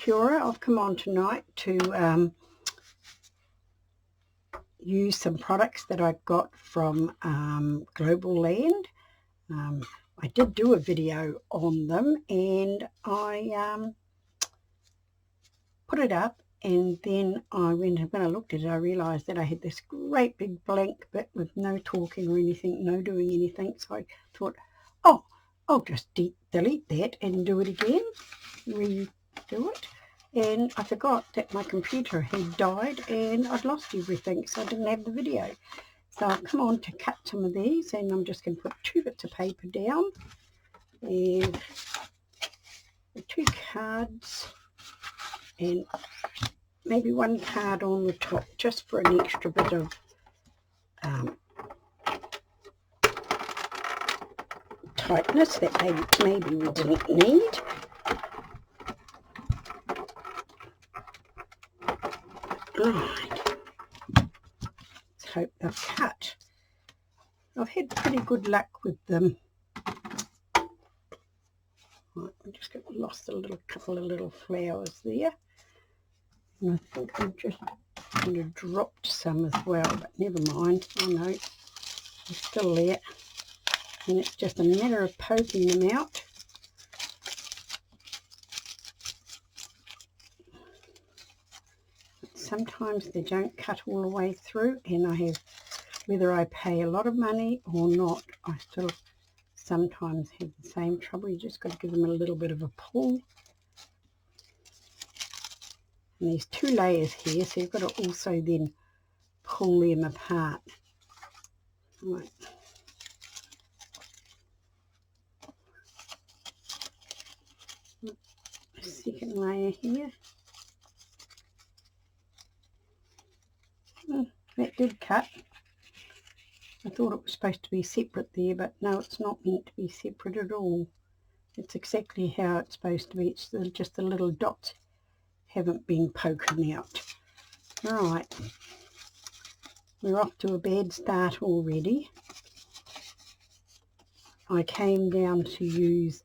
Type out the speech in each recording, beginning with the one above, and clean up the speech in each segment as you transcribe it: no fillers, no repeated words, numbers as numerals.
Kia ora. I've come on tonight to use some products that I got from Globleland. I did do a video on them, and I put it up, and then when I looked at it, I realised that I had this great big blank bit with no talking or anything, no doing anything. So I thought, oh, I'll just delete that and do it again, redo it. And I forgot that my computer had died and I'd lost everything, so I didn't have the video. So I've come on to cut some of these, and I'm just going to put 2 bits of paper down and the 2 cards and maybe 1 card on the top, just for an extra bit of tightness that maybe we didn't need. Right, let's hope they're cut. I've had pretty good luck with them. Right, I just got lost a couple of little flowers there, and I think I just kind of dropped some as well, but never mind. Oh no, they're still there, and it's just a matter of poking them out. Sometimes they don't cut all the way through, and I have, whether I pay a lot of money or not, I still sometimes have the same trouble. You just got to give them a little bit of a pull. And there's 2 layers here, so you've got to also then pull them apart. Right. A second layer here. That did cut. I thought it was supposed to be separate there, but no, it's not meant to be separate at all. It's exactly how it's supposed to be. It's just the little dots haven't been poking out. Right, we're off to a bad start already. I came down to use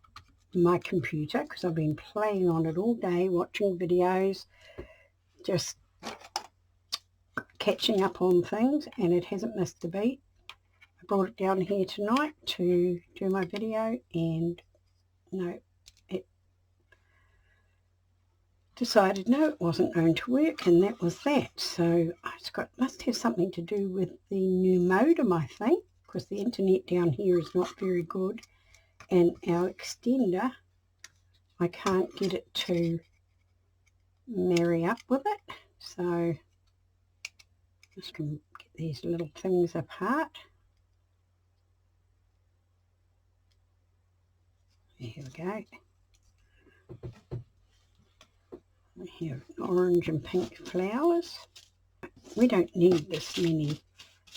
my computer because I've been playing on it all day, watching videos, just catching up on things, and it hasn't missed a beat. I brought it down here tonight to do my video, and no, it decided no, it wasn't going to work, and that was that. So must have something to do with the new modem, I think, because the internet down here is not very good, and our extender, I can't get it to marry up with it. So just going to get these little things apart. Here we go. We have orange and pink flowers. We don't need this many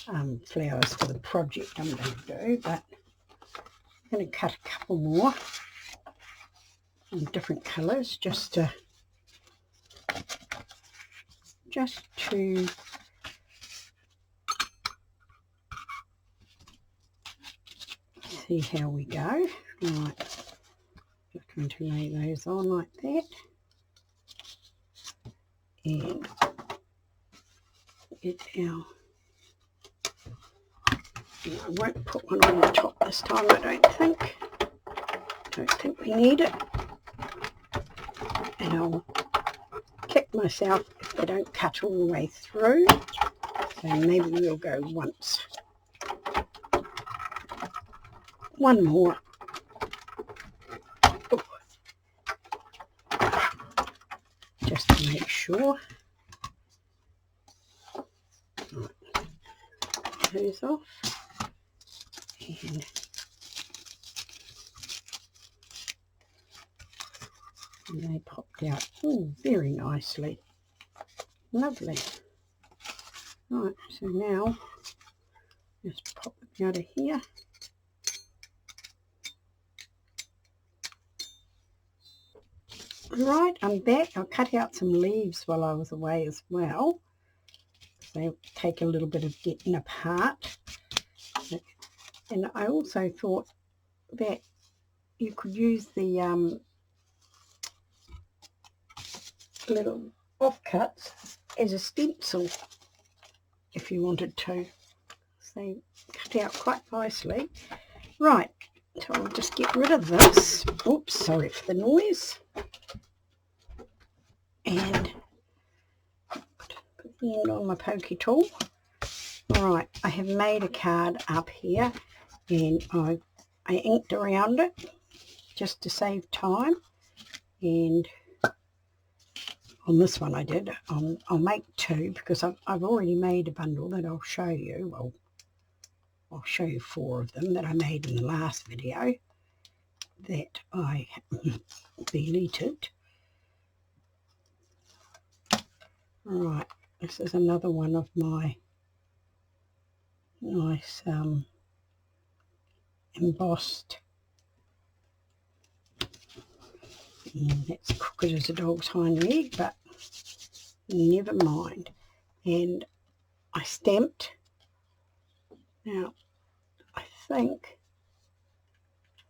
flowers for the project I'm going to do, but I'm going to cut a couple more in different colours just to see how we go. Right, just going to lay those on like that, and get our, I won't put one on the top this time, I don't think we need it, and I'll kick myself if they don't cut all the way through, so maybe we'll go once. One more. Oh. Just to make sure. Right. Those off. And they popped out very nicely. Lovely. Right, so now just pop them out of here. Right, I'm back. I cut out some leaves while I was away as well. They take a little bit of getting apart. And I also thought that you could use the little offcuts as a stencil if you wanted to. So cut out quite nicely. Right, so I'll just get rid of this. Oops, sorry for the noise. And put the end on my pokey tool. Alright, I have made a card up here and I inked around it just to save time. And on this one I did. I'll make two because I've already made a bundle that I'll show you. Well, I'll show you 4 of them that I made in the last video that I deleted. Right, this is another one of my nice embossed, and that's crooked as a dog's hind leg, but never mind. And I stamped. Now I think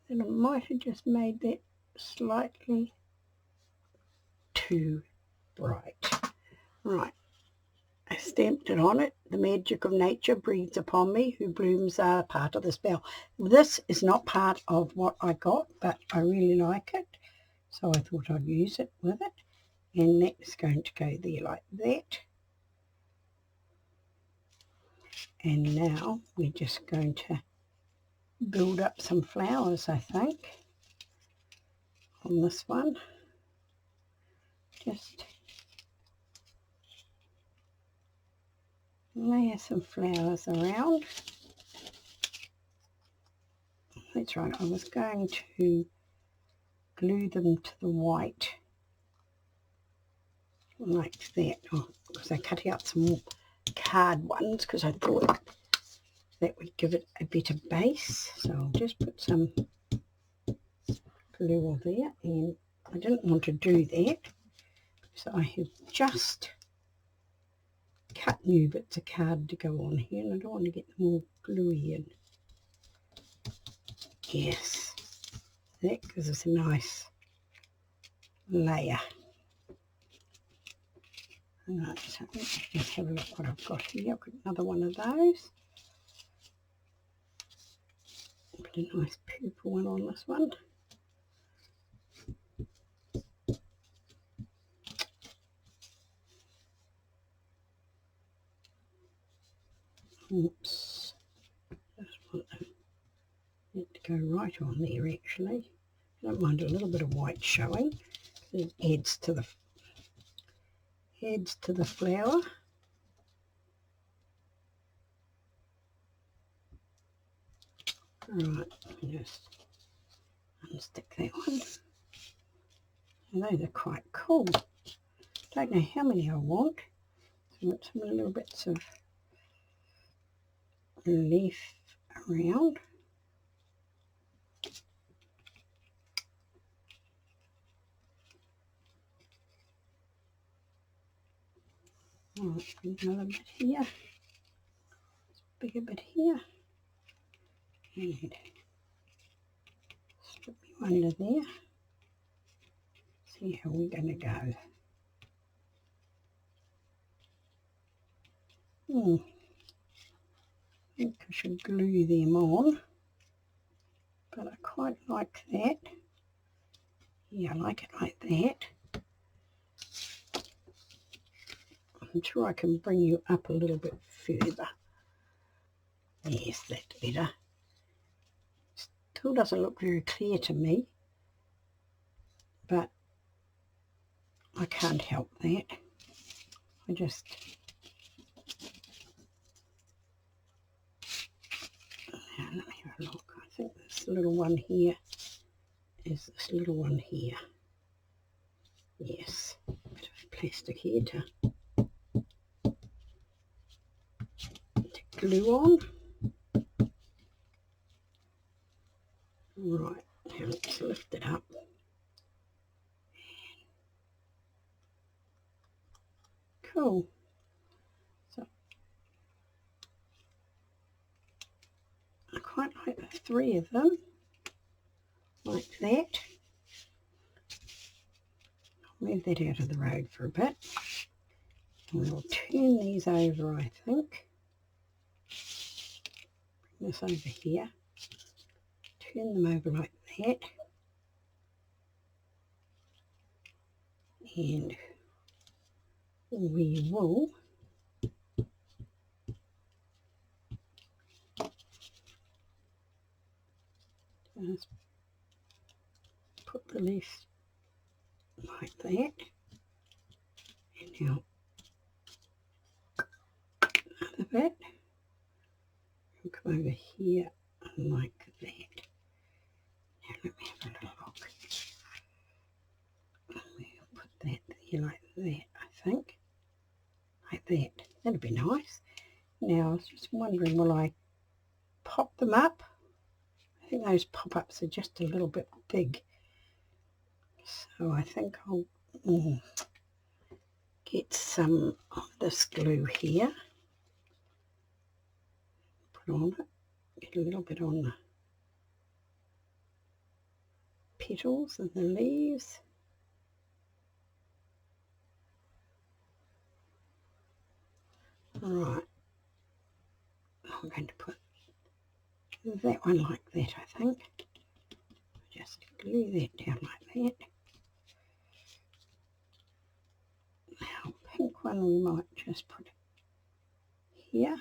that I might have just made that slightly too bright. Right, I stamped it on it. The magic of nature breathes upon me, who blooms are part of the spell. This is not part of what I got, but I really like it, so I thought I'd use it with it. And that's going to go there like that. And now we're just going to build up some flowers, I think, on this one. Just layer some flowers around. That's right, I was going to glue them to the white like that, because I cut out some card ones because I thought that would give it a better base. So I'll just put some glue on there, and I didn't want to do that, so I have just cut new bits of card to go on here, and I don't want to get them all gluey in. Yes, that gives us a nice layer. Right, so let's just have a look what I've got here. I've got another one of those. Put a nice purple one on this one. Oops, just want it to go right on there actually. I don't mind a little bit of white showing. It adds to the flower. Right, just unstick that one. And those are quite cool. Don't know how many I want. So I've got some little bits of leaf around. Right, another bit here. Bigger bit here. And slip me under there. See how we're going to go. I think I should glue them on, but I quite like that. Yeah, I like it like that. I'm sure I can bring you up a little bit further. Yes, that's better. Still doesn't look very clear to me, but I can't help that. I just let me have a look. I think this little one here is this little one here. Yes, a bit of plastic here to glue on. Right, now let's lift it up. Cool. So I quite like the 3 of them, like that. Move that out of the road for a bit. We'll turn these over, I think. Bring this over here. Turn them over like that. And we will just put the leaf like that. And now another bit. We'll come over here like that. Now let me have a little look. We'll put that there like that, I think. Like that. That'd be nice. Now I was just wondering, will I pop them up? I think those pop-ups are just a little bit big. So I think I'll get some of this glue here. Put on it. Get a little bit on the petals and the leaves. Right. I'm going to put that one like that, I think. Just glue that down like that. Now, pink one we might just put here.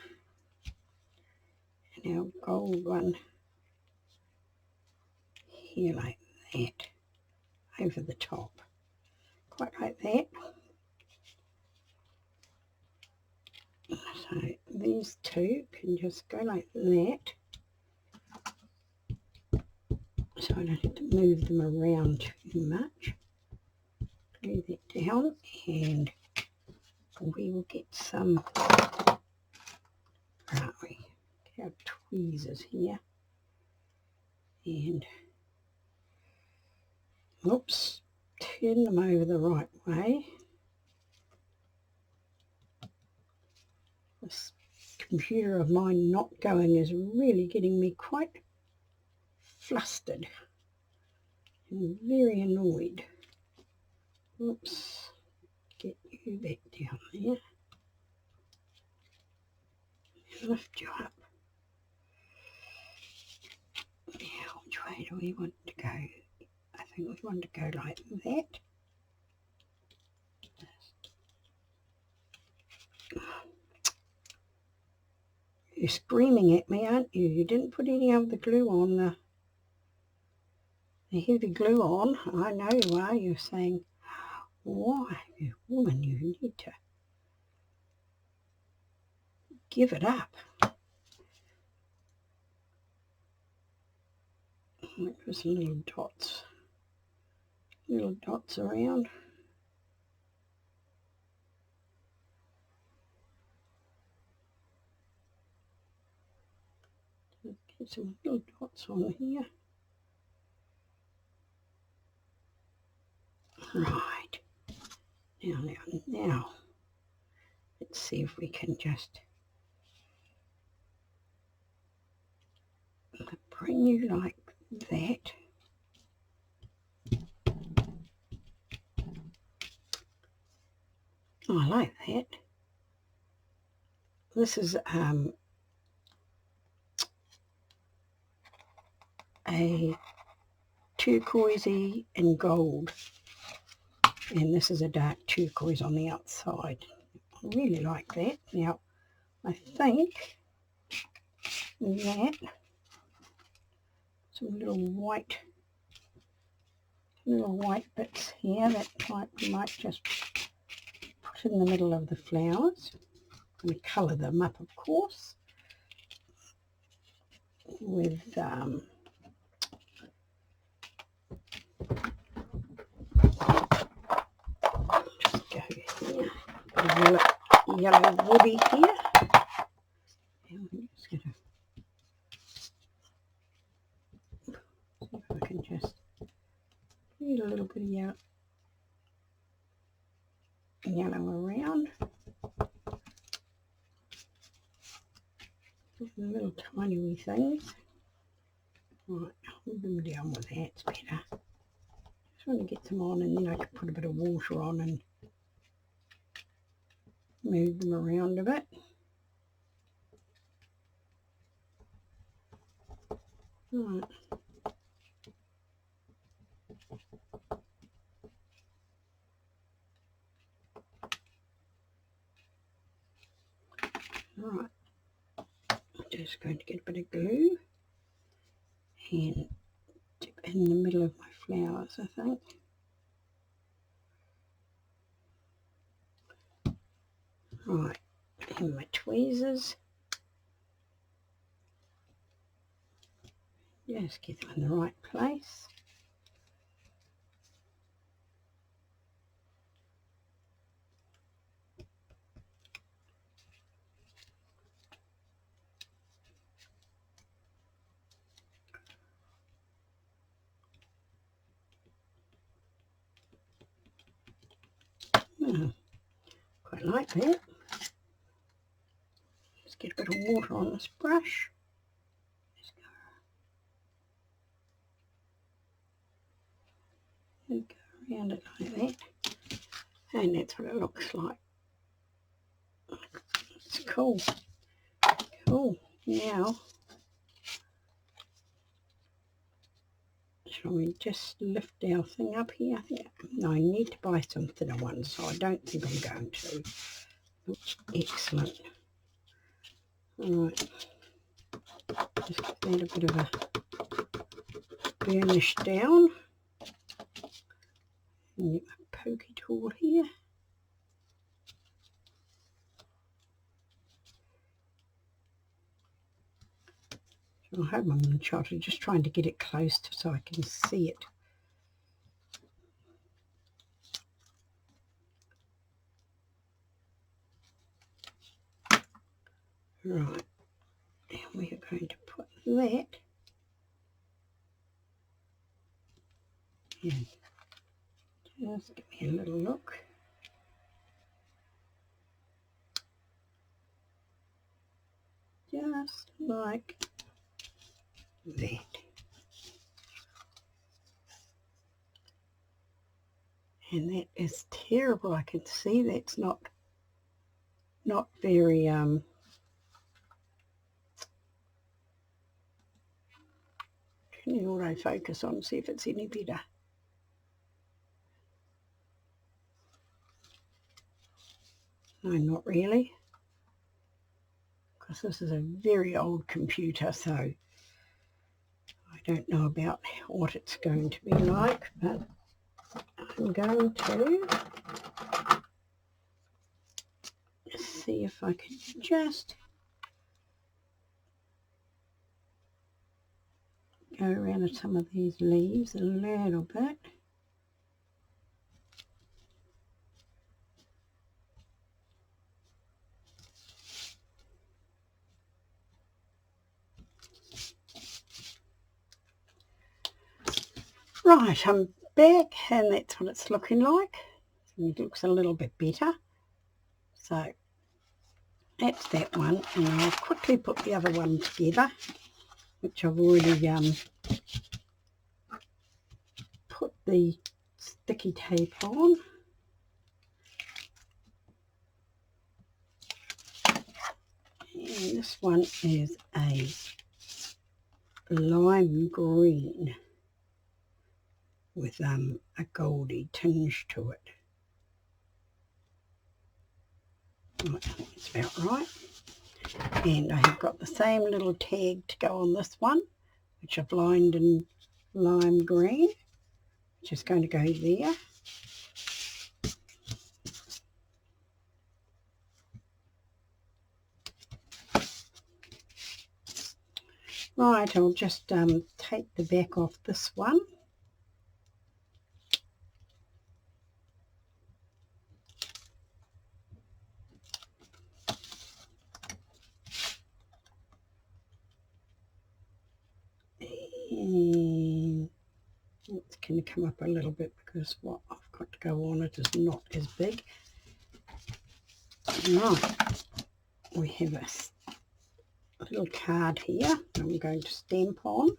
And our gold one here like that. Over the top. Quite like that. So these two can just go like that. So I don't have to move them around too much. Glue that down and we will get some, right, we get our tweezers here and, oops, turn them over the right way. This computer of mine not going is really getting me quite flustered and very annoyed. Oops, get you back down there and lift you up. Now, which way do we want to go? I think we want to go like that. You're screaming at me, aren't you? You didn't put any of the glue on, the heavy glue on. I know you are. You're saying, why, you woman, you need to give it up. There's little dots around. Get some little dots on here. Right. Now, let's see if we can just bring you like that. Oh, I like that. This is a turquoisey and gold, and this is a dark turquoise on the outside. I really like that. Now, I think that some little white bits here that we might just put in the middle of the flowers. I'm going to colour them up, of course, with just go here, yellow woody here, and we're just going to see if I can just need a little bit of yellow around. Little tiny wee things. Right, hold them down with that, it's better. Just trying to get them on, and then I can put a bit of water on and move them around a bit. Right. Right. I'm just going to get a bit of glue and dip in the middle of my flowers, I think. Right, and my tweezers. Just get them in the right place. Quite like that. Let's get a bit of water on this brush. Just go around it like that. And that's what it looks like. It's cool. Cool. Now, shall we just lift our thing up here? Yeah. No, I need to buy some thinner ones, so I don't think I'm going to. Looks excellent. Alright. Just get that a bit of a burnish down. And get my pokey tool here. I hope I'm in shot. I'm just trying to get it close so I can see it. Right, and we are going to put that in. Just give me a little look. Just like that. And that is terrible. I can see that's not very turn the autofocus on, see if it's any better. No, not really, because this is a very old computer, so I don't know about what it's going to be like, but I'm going to see if I can just go around some of these leaves a little bit. Right, I'm back, and that's what it's looking like. It looks a little bit better. So that's that one, and I'll quickly put the other one together, which I've already put the sticky tape on. And this one is a lime green with a goldy tinge to it. Right, that's about right. And I have got the same little tag to go on this one, which I've lined in lime green, which is going to go there. Right, I'll just take the back off this one. And it's going to come up a little bit because what I've got to go on it is not as big. Right, we have a little card here I'm going to stamp on,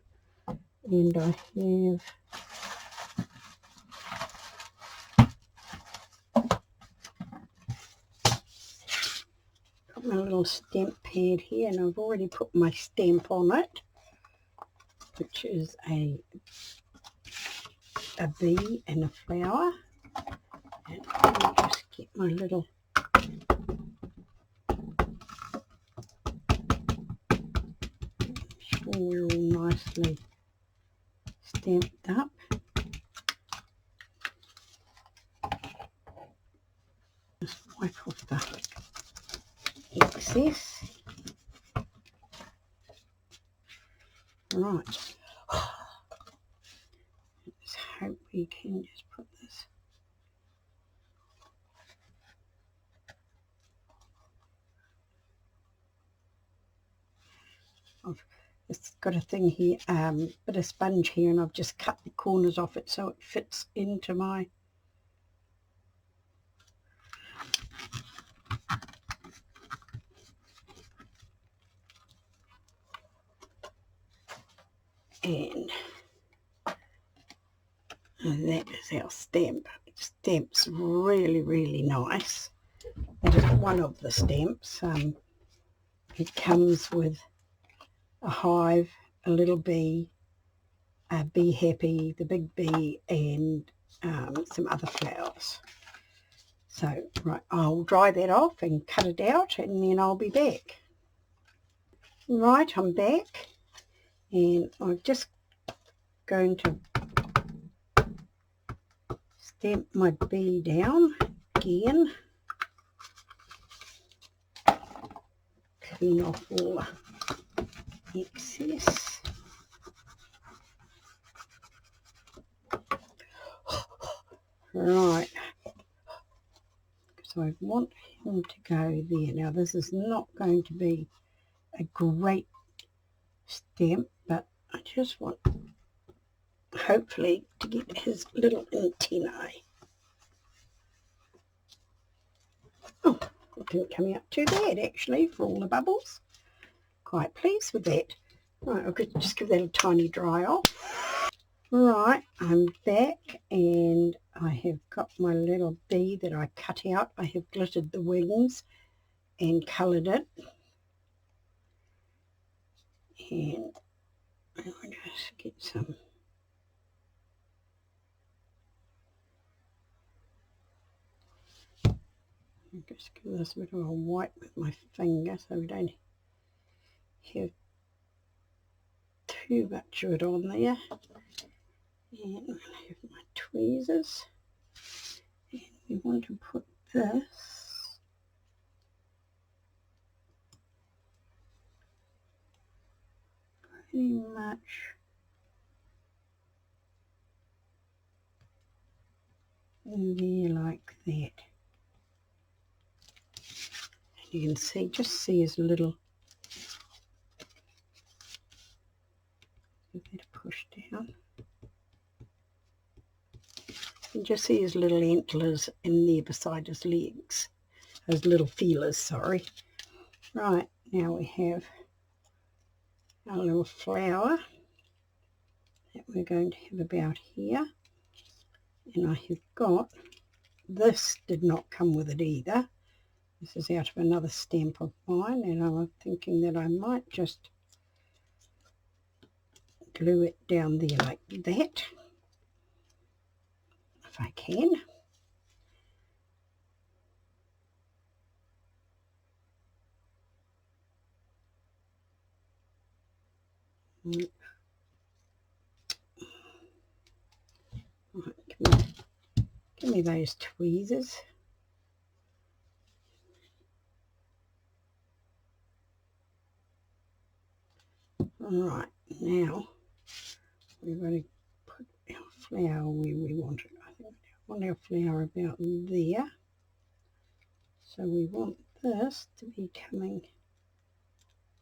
and I have got my little stamp pad here, and I've already put my stamp on it, which is a bee and a flower. And let me just get my little sure we're all nicely stamped up. Just wipe off the excess. Right. Let's hope we can just put this. I've just got a thing here, bit of sponge here, and I've just cut the corners off it so it fits into my and that is our stamp. Stamp's really nice. That is one of the stamps. It comes with a hive, a little bee, a bee happy, the big bee, and some other flowers. So right, I'll dry that off and cut it out, and then I'll be back. Right, I'm back, and I'm just going to stamp my bee down again. Clean off all the excess. Right, so I want him to go there. Now this is not going to be a great stamp, but I just want hopefully to get his little antennae. Oh, it didn't come out too bad actually for all the bubbles. Quite pleased with that. Right, I'll just give that a tiny dry off. Right, I'm back, and I have got my little bee that I cut out. I have glittered the wings and coloured it. And I'll just get some I'll just give this a bit of a wipe with my finger so we don't have too much of it on there. And I'll have my tweezers, and we want to put this pretty much in there like that. And you can see, just see his little, give that a push down. You can just see his little antlers in there beside his legs, his little feelers, sorry. Right, now we have our little flower that we're going to have about here. And I have got, this did not come with it either. This is out of another stamp of mine, and I'm thinking that I might just glue it down there like that, if I can. Right, give me those tweezers. Alright, now we're going to put our flower where we want it. I think we want our flower about there. So we want this to be coming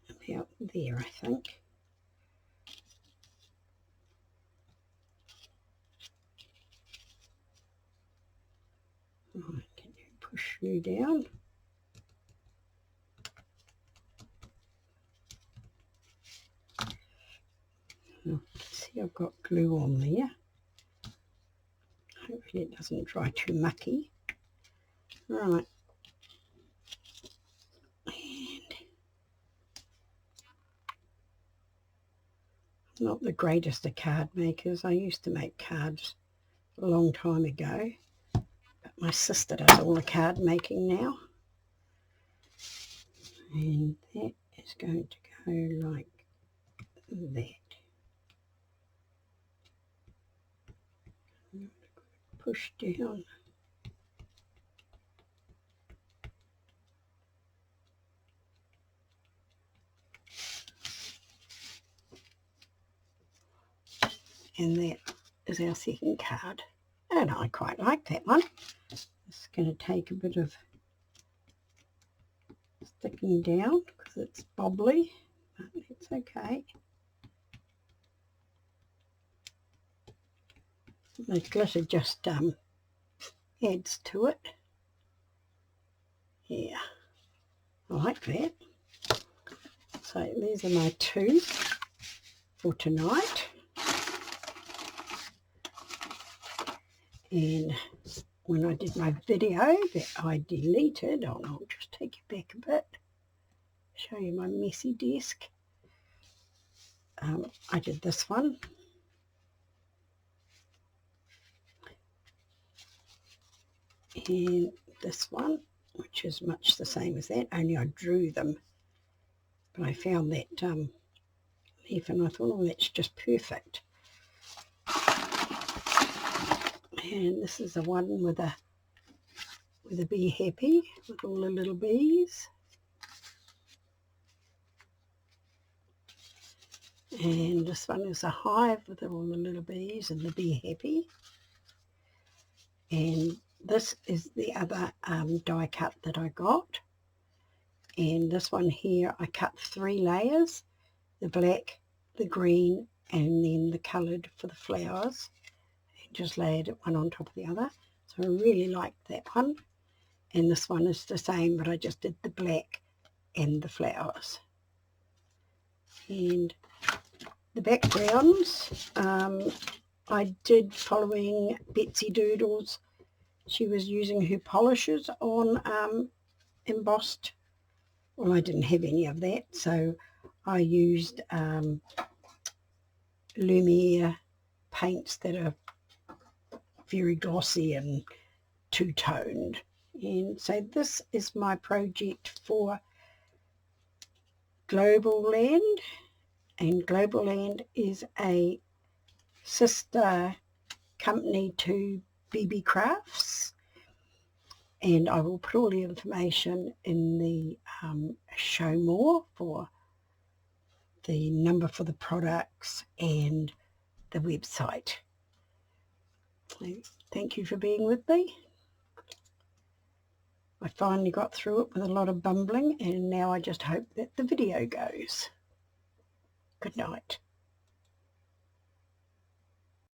about there, I think. Right, can you push you down? Now, see, I've got glue on there. Hopefully it doesn't dry too mucky. Right. not the greatest of card makers. I used to make cards a long time ago, but my sister does all the card making now. And that is going to go like that. Push down. And that is our second card. And I quite like that one. It's going to take a bit of sticking down because it's bobbly, but it's okay. The glitter just adds to it. Yeah, I like that. So these are my two for tonight. And when I did my video that I deleted, I'll just take you back a bit, show you my messy desk. I did this one. And this one, which is much the same as that, only I drew them. But I found that leaf and I thought, oh, that's just perfect. And this is the one with a bee happy, with all the little bees. And this one is a hive with all the little bees and the bee happy. And this is the other die cut that I got. And this one here, I cut 3 layers, the black, the green, and then the coloured for the flowers. And just layered it one on top of the other. So I really liked that one. And this one is the same, but I just did the black and the flowers. And the backgrounds, I did following Betsy Doodles. She was using her polishes on embossed. Well, I didn't have any of that, so I used Lumiere paints that are very glossy and two-toned. And so this is my project for Globleland, and Globleland is a sister company to BB Crafts, and I will put all the information in the show more for the number for the products and the website. So thank you for being with me. I finally got through it with a lot of bumbling, and now I just hope that the video goes. Good night.